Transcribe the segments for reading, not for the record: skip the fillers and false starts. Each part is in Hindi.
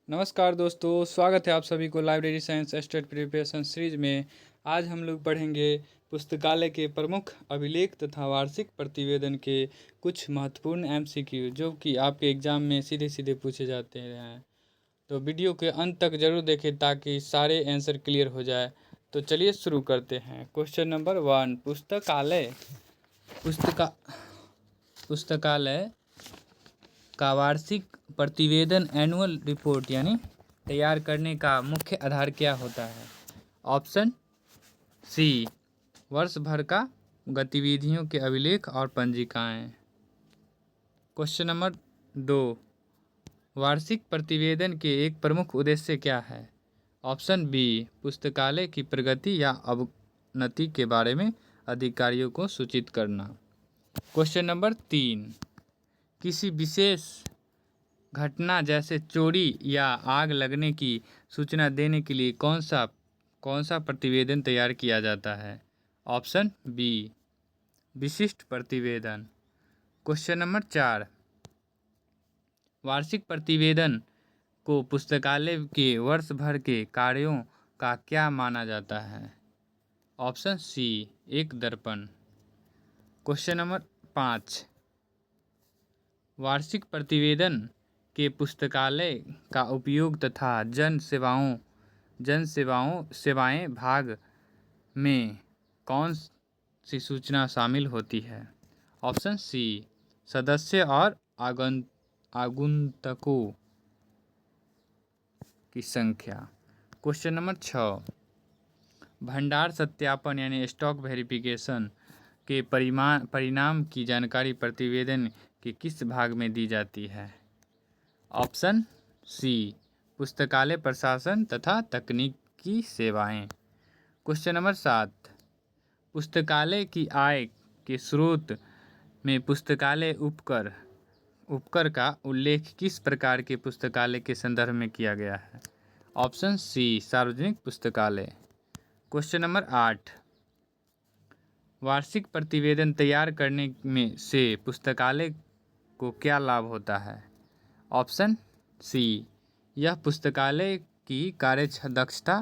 नमस्कार दोस्तों, स्वागत है आप सभी को library science state preparation series में। आज हम लोग पढ़ेंगे पुस्तकालय के प्रमुख अभिलेख तथा वार्षिक प्रतिवेदन के कुछ महत्वपूर्ण एमसीक्यू जो कि आपके एग्ज़ाम में सीधे सीधे पूछे जाते हैं। तो वीडियो के अंत तक ज़रूर देखें ताकि सारे आंसर क्लियर हो जाए। तो चलिए शुरू करते हैं। क्वेश्चन नंबर 1, पुस्तकालय का वार्षिक प्रतिवेदन एनुअल रिपोर्ट यानी तैयार करने का मुख्य आधार क्या होता है? ऑप्शन सी, वर्ष भर का गतिविधियों के अभिलेख और पंजिकाएं। क्वेश्चन नंबर 2, वार्षिक प्रतिवेदन के एक प्रमुख उद्देश्य क्या है? ऑप्शन बी, पुस्तकालय की प्रगति या अवनति के बारे में अधिकारियों को सूचित करना। क्वेश्चन नंबर 3, किसी विशेष घटना जैसे चोरी या आग लगने की सूचना देने के लिए कौन सा प्रतिवेदन तैयार किया जाता है? ऑप्शन बी, विशिष्ट प्रतिवेदन। क्वेश्चन नंबर 4, वार्षिक प्रतिवेदन को पुस्तकालय के वर्ष भर के कार्यों का क्या माना जाता है? ऑप्शन सी, एक दर्पण। क्वेश्चन नंबर 5, वार्षिक प्रतिवेदन के पुस्तकालय का उपयोग तथा सेवाएं भाग में कौन सी सूचना शामिल होती है? ऑप्शन सी, सदस्य और आगंतुकों की संख्या। क्वेश्चन नंबर 6, भंडार सत्यापन यानी स्टॉक वेरिफिकेशन के परिणाम की जानकारी प्रतिवेदन के किस भाग में दी जाती है? ऑप्शन सी, पुस्तकालय प्रशासन तथा तकनीकी सेवाएं। क्वेश्चन नंबर 7, पुस्तकालय की आय के स्रोत में पुस्तकालय उपकर का उल्लेख किस प्रकार के पुस्तकालय के संदर्भ में किया गया है? ऑप्शन सी, सार्वजनिक पुस्तकालय। क्वेश्चन नंबर 8, वार्षिक प्रतिवेदन तैयार करने में से पुस्तकालय को क्या लाभ होता है? ऑप्शन सी, यह पुस्तकालय की कार्यदक्षता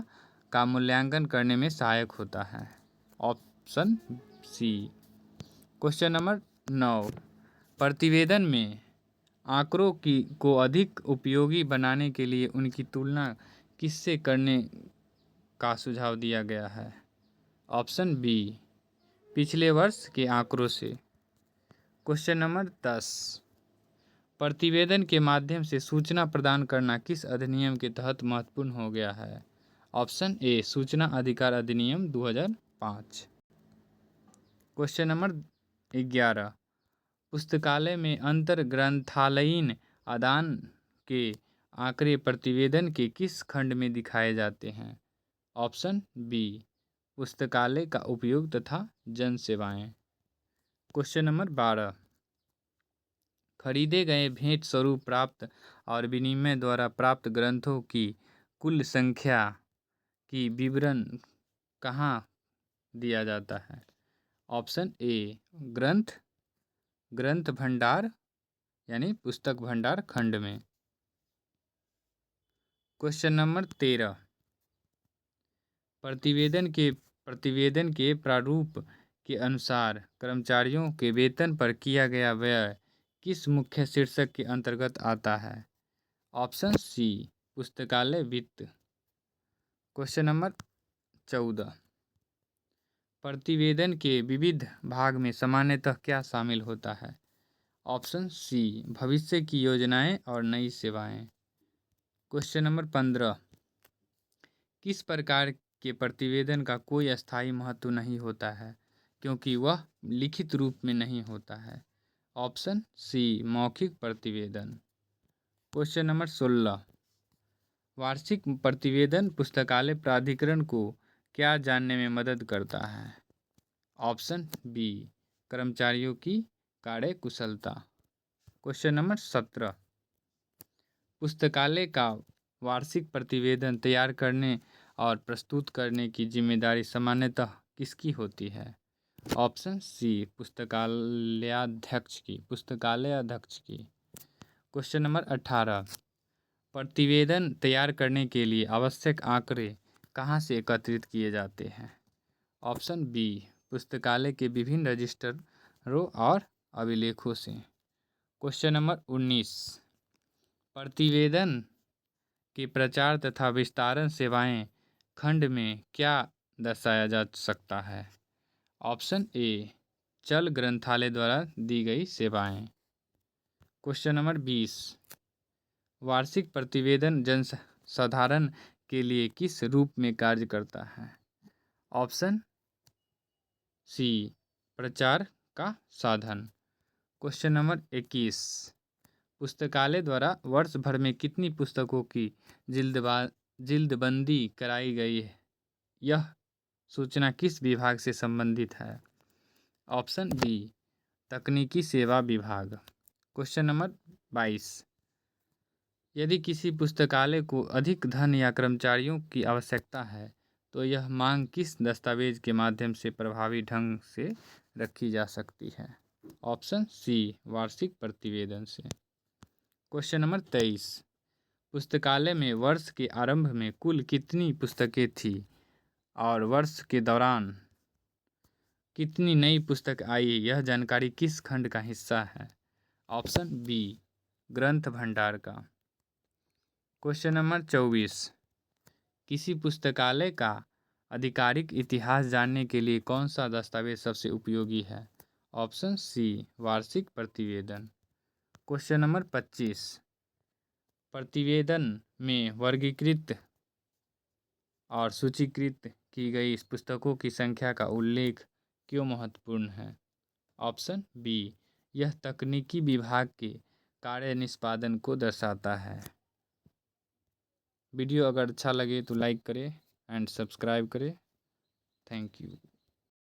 का मूल्यांकन करने में सहायक होता है। Option C. क्वेश्चन नंबर 9, प्रतिवेदन में आंकड़ों को अधिक उपयोगी बनाने के लिए उनकी तुलना किससे करने का सुझाव दिया गया है? ऑप्शन बी, पिछले वर्ष के आंकड़ों से। क्वेश्चन नंबर 10, प्रतिवेदन के माध्यम से सूचना प्रदान करना किस अधिनियम के तहत महत्वपूर्ण हो गया है? ऑप्शन ए, सूचना अधिकार अधिनियम 2005। क्वेश्चन नंबर 11, पुस्तकालय में अंतर ग्रंथालयीन आदान के आंकड़े प्रतिवेदन के किस खंड में दिखाए जाते हैं? ऑप्शन बी, पुस्तकालय का उपयोग तथा जन सेवाएं। क्वेश्चन नंबर 12, खरीदे गए भेंट स्वरूप प्राप्त और विनिमय द्वारा प्राप्त ग्रंथों की कुल संख्या की विवरण कहाँ दिया जाता है? ऑप्शन ए, ग्रंथ भंडार यानी पुस्तक भंडार खंड में। क्वेश्चन नंबर 13, प्रतिवेदन के प्रारूप के अनुसार कर्मचारियों के वेतन पर किया गया व्यय किस मुख्य शीर्षक के अंतर्गत आता है? ऑप्शन सी, पुस्तकालय वित्त। क्वेश्चन नंबर 14, प्रतिवेदन के विविध भाग में सामान्यतः क्या शामिल होता है? ऑप्शन सी, भविष्य की योजनाएं और नई सेवाएं। क्वेश्चन नंबर 15, किस प्रकार के प्रतिवेदन का कोई अस्थायी महत्व नहीं होता है क्योंकि वह लिखित रूप में नहीं होता है? ऑप्शन सी, मौखिक प्रतिवेदन। क्वेश्चन नंबर 16, वार्षिक प्रतिवेदन पुस्तकालय प्राधिकरण को क्या जानने में मदद करता है? ऑप्शन बी, कर्मचारियों की कार्यकुशलता। क्वेश्चन नंबर 17, पुस्तकालय का वार्षिक प्रतिवेदन तैयार करने और प्रस्तुत करने की जिम्मेदारी सामान्यतः किसकी होती है? ऑप्शन सी, पुस्तकालयाध्यक्ष की। क्वेश्चन नंबर 18, प्रतिवेदन तैयार करने के लिए आवश्यक आंकड़े कहाँ से एकत्रित किए जाते हैं? ऑप्शन बी, पुस्तकालय के विभिन्न रजिस्टरों और अभिलेखों से। क्वेश्चन नंबर 19, प्रतिवेदन के प्रचार तथा विस्तारण सेवाएं खंड में क्या दर्शाया जा सकता है? ऑप्शन ए, चल ग्रंथालय द्वारा दी गई सेवाएं। क्वेश्चन नंबर 20, वार्षिक प्रतिवेदन जनसाधारण के लिए किस रूप में कार्य करता है? ऑप्शन सी, प्रचार का साधन। क्वेश्चन नंबर 21, पुस्तकालय द्वारा वर्ष भर में कितनी पुस्तकों की जिल्दबंदी कराई गई है? यह सूचना किस विभाग से संबंधित है? ऑप्शन बी, तकनीकी सेवा विभाग। क्वेश्चन नंबर 22, यदि किसी पुस्तकालय को अधिक धन या कर्मचारियों की आवश्यकता है तो यह मांग किस दस्तावेज के माध्यम से प्रभावी ढंग से रखी जा सकती है? ऑप्शन सी, वार्षिक प्रतिवेदन से। क्वेश्चन नंबर 23, पुस्तकालय में वर्ष के आरंभ में कुल कितनी पुस्तकें थी और वर्ष के दौरान कितनी नई पुस्तक आई, यह जानकारी किस खंड का हिस्सा है? ऑप्शन बी, ग्रंथ भंडार का। क्वेश्चन नंबर 24, किसी पुस्तकालय का आधिकारिक इतिहास जानने के लिए कौन सा दस्तावेज सबसे उपयोगी है? ऑप्शन सी, वार्षिक प्रतिवेदन। क्वेश्चन नंबर 25, प्रतिवेदन में वर्गीकृत और सूचीकृत की गई पुस्तकों की संख्या का उल्लेख क्यों महत्वपूर्ण है? ऑप्शन बी, यह तकनीकी विभाग के कार्य निष्पादन को दर्शाता है। वीडियो अगर अच्छा लगे तो लाइक करें एंड सब्सक्राइब करें। Thank you.